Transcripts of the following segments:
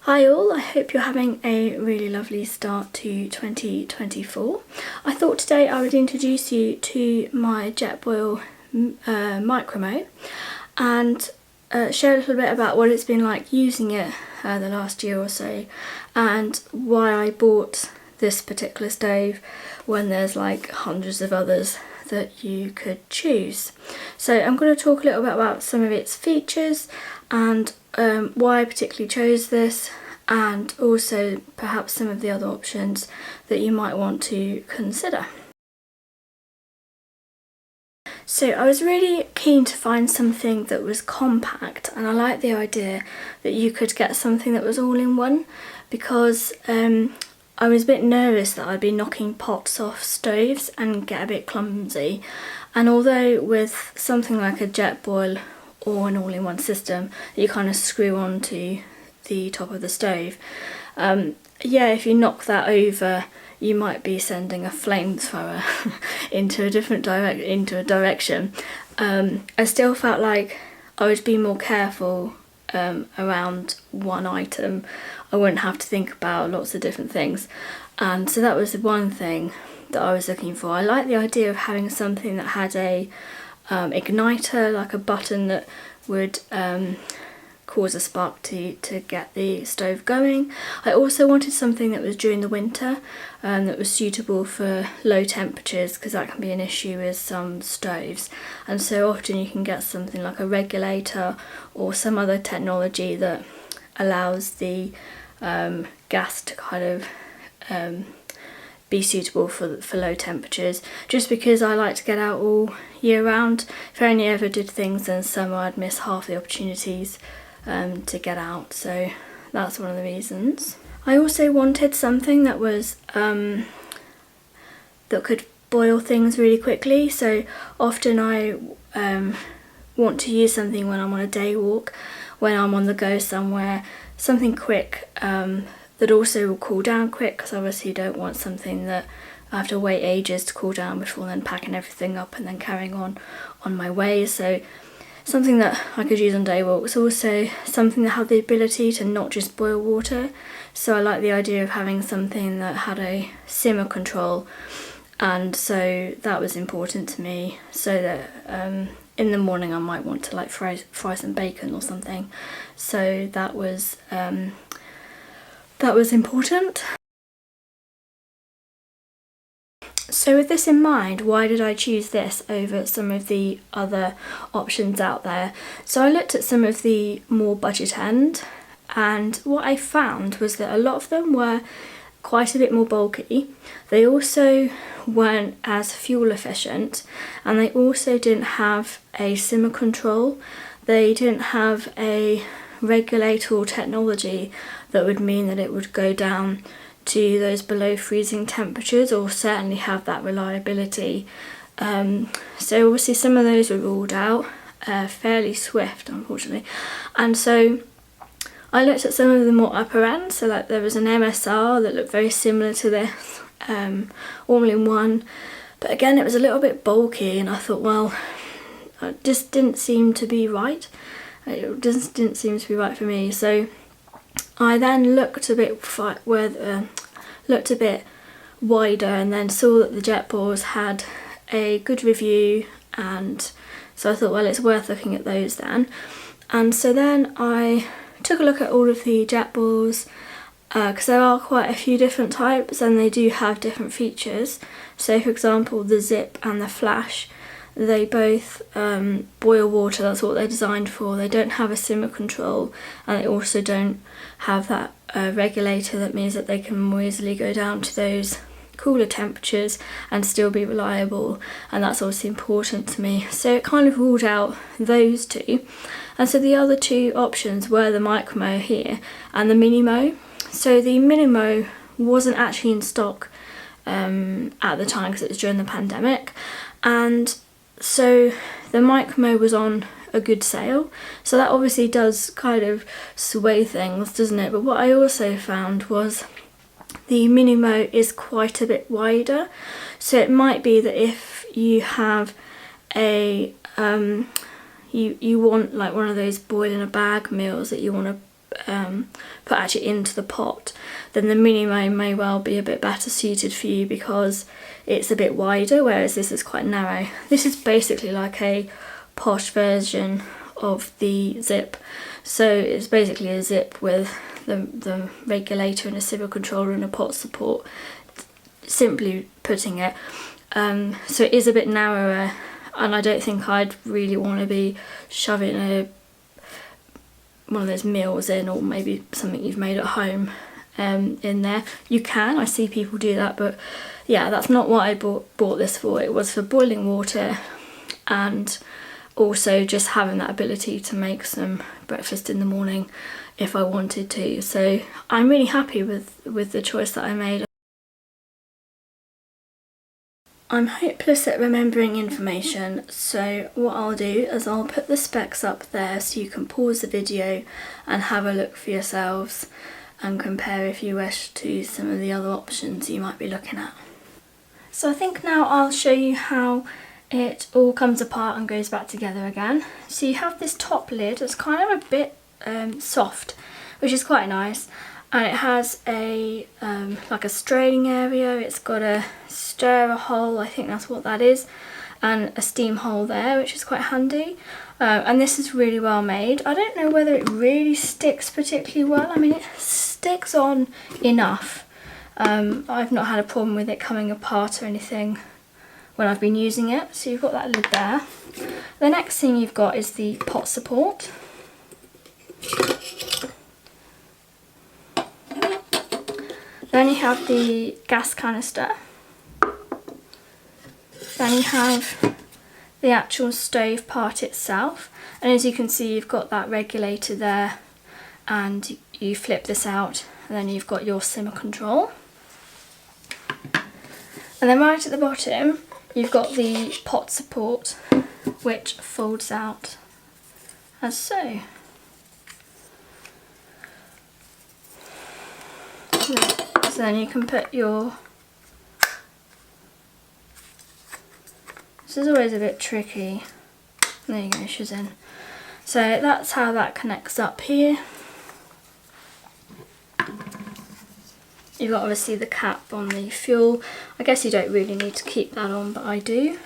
Hi all, I hope you're having a really lovely start to 2024. I thought today I would introduce you to my Jetboil MicroMo and share a little bit about what it's been like using it the last year or so, and why I bought this particular stove when there's like hundreds of others that you could choose. So I'm going to talk a little bit about some of its features and why I particularly chose this, and also perhaps some of the other options that you might want to consider. So I was really keen to find something that was compact, and I like the idea that you could get something that was all in one, because I was a bit nervous that I'd be knocking pots off stoves and get a bit clumsy. And although with something like a Jetboil or an all-in-one system that you kind of screw onto the top of the stove, yeah, if you knock that over, you might be sending a flamethrower into a different direction. I still felt like I would be more careful around one item. I wouldn't have to think about lots of different things, and so that was the one thing that I was looking for. I like the idea of having something that had a igniter, like a button that would cause a spark to get the stove going. I also wanted something that was during the winter, that was suitable for low temperatures, because that can be an issue with some stoves, and so often you can get something like a regulator or some other technology that allows the gas to kind of be suitable for low temperatures, just because I like to get out all year round. If I only ever did things in summer, I'd miss half the opportunities to get out, so that's one of the reasons. I also wanted something that was that could boil things really quickly. So often I want to use something when I'm on a day walk, when I'm on the go somewhere, something quick that also will cool down quick, because obviously you don't want something that I have to wait ages to cool down before then packing everything up and then carrying on my way. So something that I could use on day walks, also something that had the ability to not just boil water. So I like the idea of having something that had a simmer control, and so that was important to me, so that in the morning I might want to like fry some bacon or something. So that was important. So with this in mind, why did I choose this over some of the other options out there? So I looked at some of the more budget end, and what I found was that a lot of them were quite a bit more bulky. They also weren't as fuel efficient, and they also didn't have a simmer control. They didn't have a regulator or technology that would mean that it would go down to those below freezing temperatures, or certainly have that reliability. So obviously some of those were ruled out fairly swift, unfortunately, and so I looked at some of the more upper end. So like there was an MSR that looked very similar to this, all in one, but again it was a little bit bulky, and I thought, well, it just didn't seem to be right. It just didn't seem to be right for me. So I then looked a bit wider, and then saw that the Jetboils had a good review, and so I thought, well, it's worth looking at those then. And so then I took a look at all of the Jetboils, because there are quite a few different types and they do have different features. So for example, the Zip and the Flash, they both boil water. That's what they're designed for. They don't have a simmer control, and they also don't have that regulator that means that they can more easily go down to those cooler temperatures and still be reliable, and that's obviously important to me. So it kind of ruled out those two, and so the other two options were the MicroMo here and the MiniMo. So the MiniMo wasn't actually in stock at the time, because it was during the pandemic, and so the MicroMo was on a good sale, so that obviously does kind of sway things, doesn't it? But what I also found was the MiniMo is quite a bit wider, so it might be that if you have a you want like one of those boil in a bag meals that you want to put actually into the pot, then the MicroMo may well be a bit better suited for you because it's a bit wider, whereas this is quite narrow. This is basically like a posh version of the Zip. So it's basically a Zip with the regulator and a civil controller and a pot support, simply putting it. So it is a bit narrower, and I don't think I'd really want to be shoving one of those meals in, or maybe something you've made at home in there. You can, I see people do that, but yeah, that's not what I bought this for. It was for boiling water and also just having that ability to make some breakfast in the morning if I wanted to. So I'm really happy with the choice that I made. I'm hopeless at remembering information, so what I'll do is I'll put the specs up there so you can pause the video and have a look for yourselves and compare if you wish to some of the other options you might be looking at. So I think now I'll show you how it all comes apart and goes back together again. So you have this top lid that's kind of a bit soft, which is quite nice, and it has a like a straining area. It's got a stirrer hole, I think that's what that is, and a steam hole there, which is quite handy. And this is really well made. I don't know whether it really sticks particularly well. I mean, it sticks on enough. I've not had a problem with it coming apart or anything when I've been using it. So you've got that lid there. The next thing you've got is the pot support. Then you have the gas canister. Then you have the actual stove part itself, and as you can see you've got that regulator there, and you flip this out and then you've got your simmer control. And then right at the bottom you've got the pot support, which folds out as so. So then you can put your... This is always a bit tricky. There you go, she's in. So that's how that connects up here. You've got obviously the cap on the fuel. I guess you don't really need to keep that on, but I do.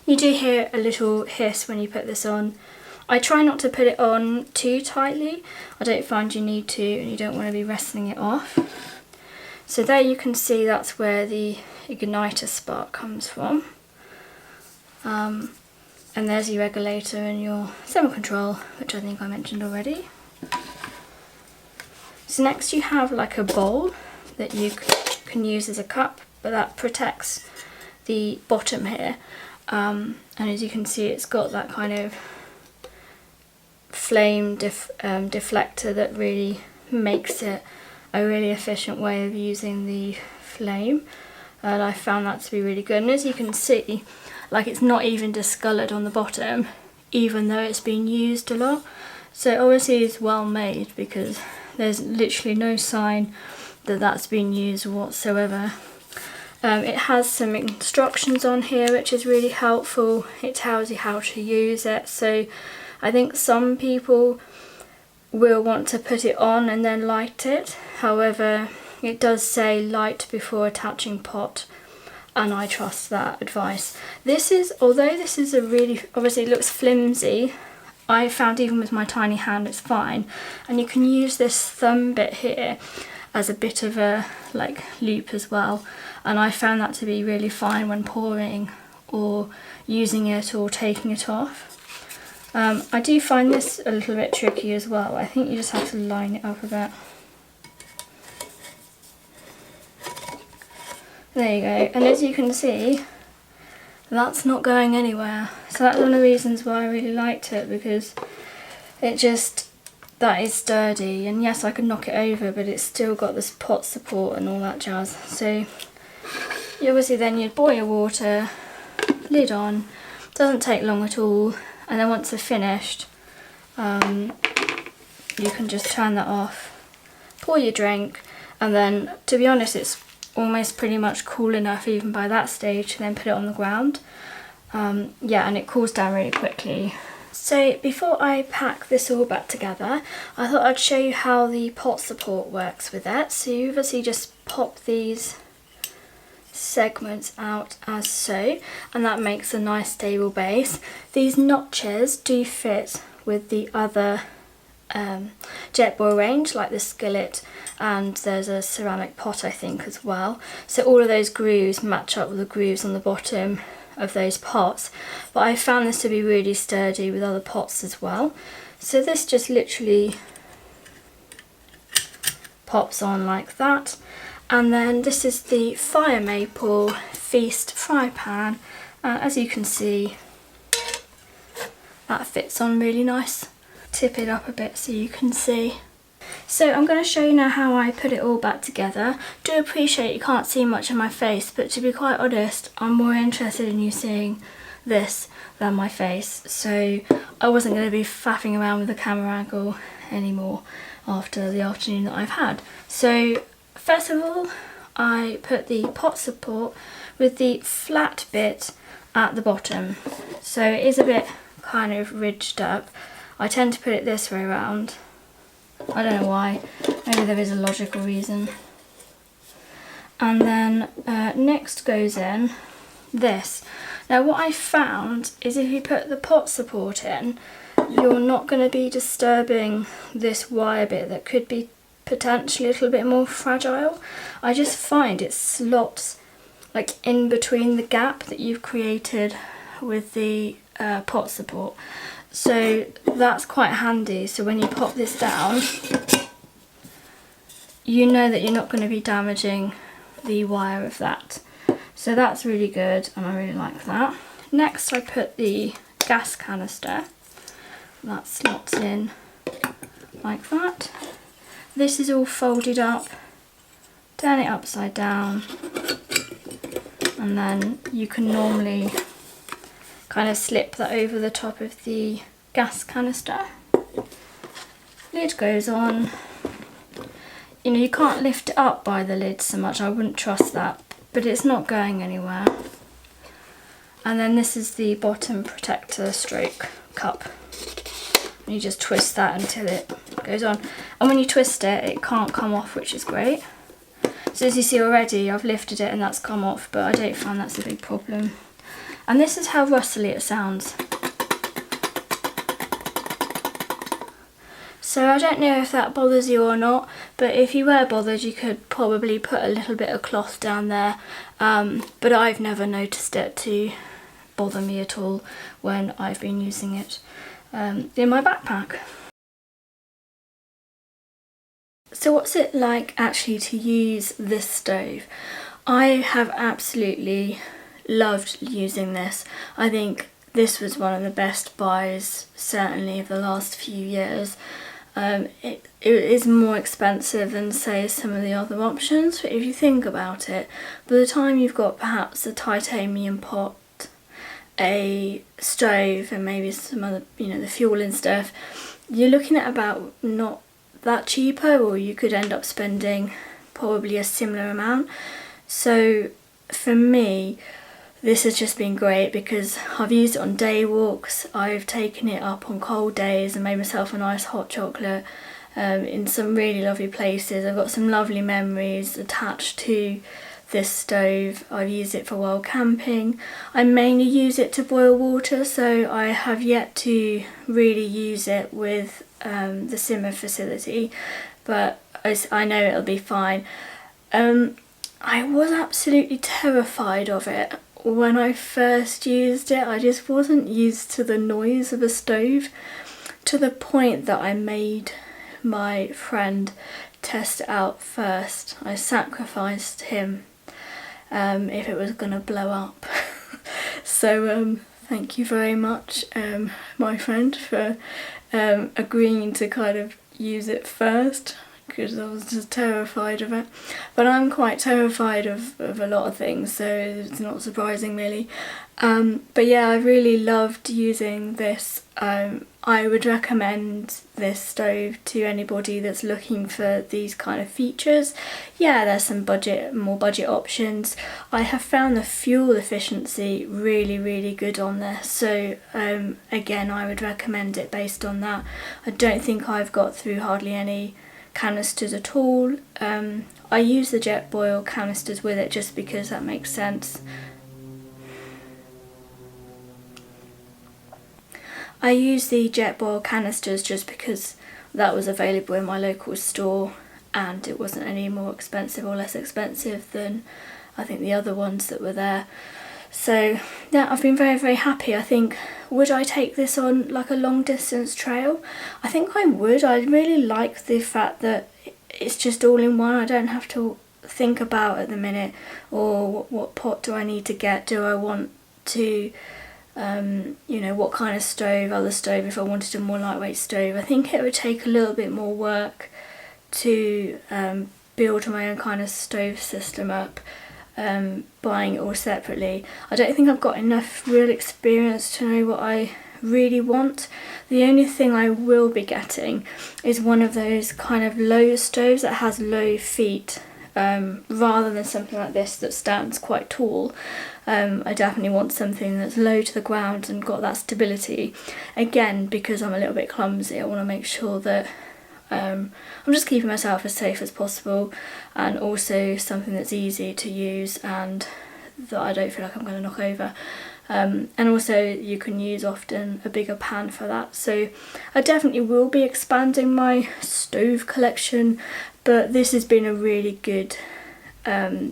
You do hear a little hiss when you put this on. I try not to put it on too tightly. I don't find you need to, and you don't want to be wresting it off. So there you can see that's where the igniter spark comes from. And there's your regulator and your thermal control, which I think I mentioned already. So next you have like a bowl that you can use as a cup, but that protects the bottom here. And as you can see, it's got that kind of flame deflector that really makes it a really efficient way of using the flame, and I found that to be really good. And as you can see, like, it's not even discoloured on the bottom, even though it's been used a lot. So obviously it's well made, because there's literally no sign that that's been used whatsoever. It has some instructions on here which is really helpful. It tells you how to use it, so I think some people will want to put it on and then light it. However, it does say light before attaching pot, and I trust that advice. This is, although this is a really, obviously it looks flimsy, I found even with my tiny hand it's fine, and you can use this thumb bit here as a bit of a like loop as well, and I found that to be really fine when pouring or using it or taking it off. I do find this a little bit tricky as well. I think you just have to line it up a bit. There you go, and as you can see, that's not going anywhere. So that's one of the reasons why I really liked it, because it just, that is sturdy, and yes, I can knock it over, but it's still got this pot support and all that jazz. So you obviously then you'd boil your water, lid on, doesn't take long at all, and then once they're finished, you can just turn that off, pour your drink, and then, to be honest, it's almost pretty much cool enough even by that stage to then put it on the ground. Yeah, and it cools down really quickly. So before I pack this all back together, I thought I'd show you how the pot support works with it. So you obviously just pop these segments out as so, and that makes a nice stable base. These notches do fit with the other Jetboil range, like the skillet, and there's a ceramic pot I think as well. So all of those grooves match up with the grooves on the bottom of those pots, but I found this to be really sturdy with other pots as well. So this just literally pops on like that. And then this is the Fire Maple Feast fry pan. As you can see, that fits on really nice. Tip it up a bit so you can see. So I'm going to show you now how I put it all back together. Do appreciate you can't see much of my face, but to be quite honest, I'm more interested in you seeing this than my face. So I wasn't going to be faffing around with the camera angle anymore after the afternoon that I've had. So first of all, I put the pot support with the flat bit at the bottom. So it is a bit kind of ridged up. I tend to put it this way around. I don't know why, maybe there is a logical reason. And then next goes in this. Now what I found is if you put the pot support in, you're not going to be disturbing this wire bit that could be potentially a little bit more fragile. I just find it slots like in between the gap that you've created with the pot support. So that's quite handy, so when you pop this down, you know that you're not going to be damaging the wire of that. So that's really good, and I really like that. Next I put the gas canister. That slots in like that. This is all folded up, turn it upside down, and then you can normally kind of slip that over the top of the gas canister. Lid goes on. You know, you can't lift it up by the lid so much, I wouldn't trust that, but it's not going anywhere. And then this is the bottom protector stroke cup. You just twist that until it goes on. And when you twist it, it can't come off, which is great. So as you see already, I've lifted it and that's come off, but I don't find that's a big problem. And this is how rustly it sounds. So I don't know if that bothers you or not, but if you were bothered, you could probably put a little bit of cloth down there. But I've never noticed it to bother me at all when I've been using it in my backpack. So what's it like actually to use this stove? I have absolutely loved using this. I think this was one of the best buys, certainly of the last few years. It is more expensive than, say, some of the other options, but if you think about it, by the time you've got perhaps a titanium pot, a stove, and maybe some other, you know, the fuel and stuff, you're looking at about not that cheaper, or you could end up spending probably a similar amount. So for me, this has just been great because I've used it on day walks, I've taken it up on cold days and made myself a nice hot chocolate in some really lovely places. I've got some lovely memories attached to this stove. I've used it for while camping. I mainly use it to boil water, so I have yet to really use it with the simmer facility, but I know it'll be fine. I was absolutely terrified of it when I first used it. I just wasn't used to the noise of a stove, to the point that I made my friend test it out first. I sacrificed him if it was gonna blow up. So thank you very much, my friend, for agreeing to kind of use it first, because I was just terrified of it. But I'm quite terrified of a lot of things, so it's not surprising really. But yeah, I really loved using this. I would recommend this stove to anybody that's looking for these kind of features. Yeah, there's some more budget options. I have found the fuel efficiency really good on this, so again, I would recommend it based on that. I don't think I've got through hardly any canisters at all. I use the Jetboil canisters with it just because that makes sense. I use the Jetboil canisters just because that was available in my local store and it wasn't any more expensive or less expensive than I think the other ones that were there. So yeah, I've been very happy. I think, would I take this on like a long distance trail? I think I would. I really like the fact that it's just all in one. I don't have to think about at the minute, or what pot do I need to get? Do I want to you know, what kind of stove, other stove, if I wanted a more lightweight stove. I think it would take a little bit more work to build my own kind of stove system up, buying it all separately. I don't think I've got enough real experience to know what I really want. The only thing I will be getting is one of those kind of low stoves that has low feet, rather than something like this that stands quite tall. I definitely want something that's low to the ground and got that stability. Again, because I'm a little bit clumsy, I want to make sure that I'm just keeping myself as safe as possible, and also something that's easy to use and that I don't feel like I'm going to knock over. And also you can use often a bigger pan for that. So I definitely will be expanding my stove collection, but this has been a really good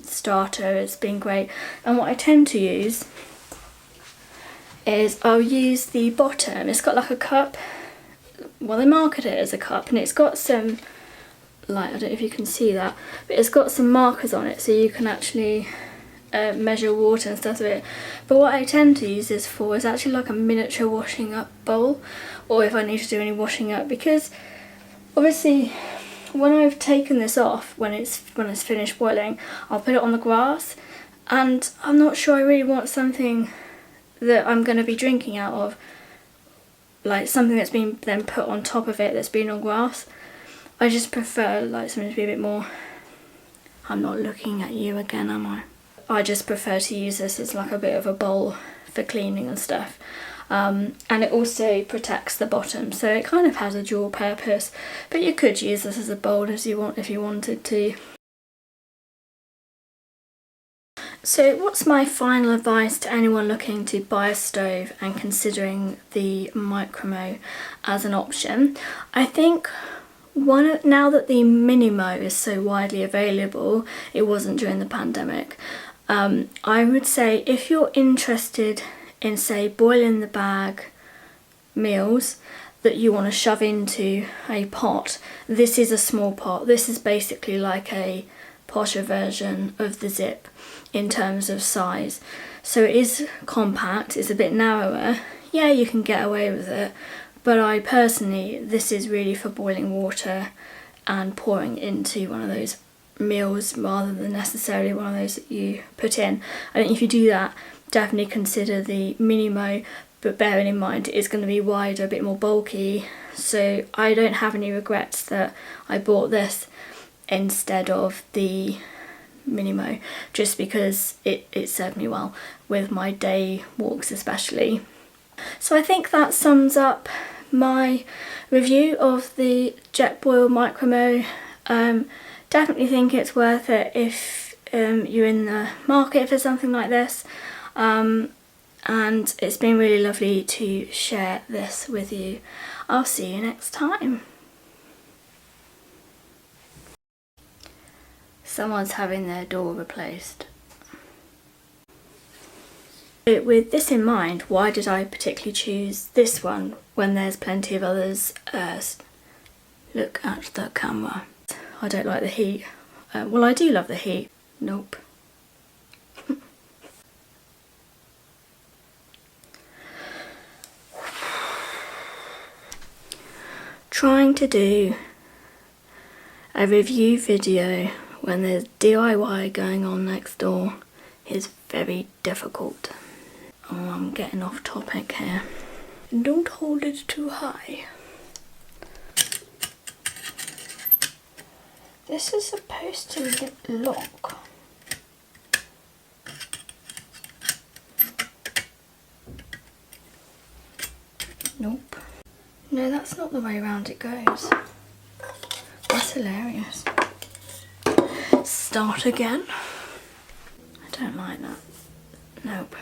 starter. It's been great. And what I tend to use is I'll use the bottom. It's got like a cup. Well, they market it as a cup, and it's got some, like, I don't know if you can see that, but it's got some markers on it so you can actually measure water and stuff with it. But what I tend to use this for is actually like a miniature washing up bowl, or if I need to do any washing up, because obviously when I've taken this off, when it's finished boiling, I'll put it on the grass, and I'm not sure I really want something that I'm going to be drinking out of, like something that's been then put on top of it that's been on grass. I just prefer like something to be a bit more, I'm not looking at you again, am I? I just prefer to use this as like a bit of a bowl for cleaning and stuff. And it also protects the bottom, so it kind of has a dual purpose, but you could use this as a bowl if you wanted to. So what's my final advice to anyone looking to buy a stove and considering the MicroMo as an option? I think now that the MiniMo is so widely available, it wasn't during the pandemic, I would say if you're interested in, say, boil in the bag meals that you want to shove into a pot, this is a small pot. This is basically like a posher version of the Zip in terms of size. So it is compact, it's a bit narrower. Yeah, you can get away with it, but I personally, this is really for boiling water and pouring into one of those meals rather than necessarily one of those that you put in. I think if you do that, definitely consider the MiniMo, but bearing in mind it is going to be wider, a bit more bulky, so I don't have any regrets that I bought this instead of the MiniMo, just because it served me well with my day walks especially. So I think that sums up my review of the Jetboil MicroMo. Definitely think it's worth it if you're in the market for something like this, and it's been really lovely to share this with you. I'll see you next time. Someone's having their door replaced. With this in mind, why did I particularly choose this one when there's plenty of others? Look at the camera. I don't like the heat. Well, I do love the heat. Nope. Trying to do a review video when there's DIY going on next door is very difficult. Oh, I'm getting off topic here. Don't hold it too high. This is supposed to lock. Nope. No, that's not the way around it goes. That's hilarious. Start again. I don't like that. Nope.